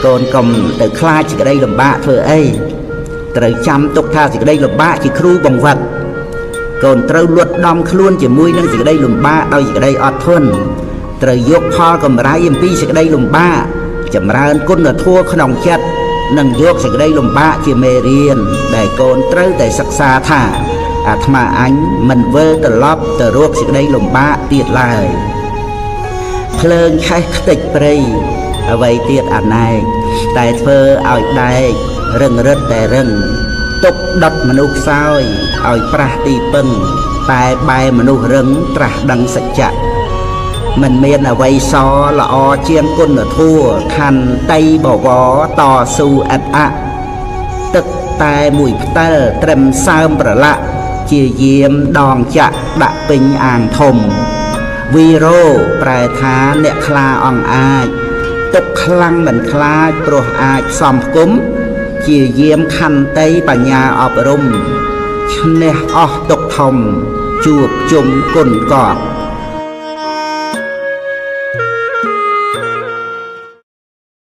កូនកុំទៅខ្លាចសេចក្តីលំបាកធ្វើអីត្រូវចាំទុកថាសេចក្តីលំបាកជាគ្រូបង្វឹកកូនត្រូវលួតដំខ្លួនជាមួយនឹងសេចក្តីលំបាកដោយសេចក្តីអត់ធន់ត្រូវយកផលកម្រៃអំពីសេចក្តីលំបាកចម្រើនគុណធម៌ក្នុងចិត្តនិងយកសេចក្តីលំបាកជាមេរៀនដែលកូនត្រូវតែសិក្សាថាអាត្មាអញមិនវិលត្រឡប់ទៅរកសេចក្តីលំបាកទៀតឡើយភ្លើងឆេះខ្ទេចព្រៃអ្វីទៀតអាណែកតែធ្វើឲ្យដែករឹងរឹតតែរឹងទុកដុតមនុស្សខ្សោយឲ្យប្រះទីពឹងតែបែមនុស្សរឹងត្រាស់ដឹងសច្ចៈមិនមានអ្វីសល្អជាងគុណធម៌ខន្តីបវរតស៊ូអត់អទឹកតែមួយផ្ទិលត្រឹមសើមប្រឡាក់ជាយាមដងចាក់ដាក់ពេញអាងធំវីរោប្រែថាអ្នកខ្លាអង្អាចទុកខ្លាំងមិនខ្លាចព្រោះអាចផ្សំផ្គុំជាយាមខន្តីបញ្ញាអប់រំឈ្នះអស់ទុកធំជួបជុំគុណកប់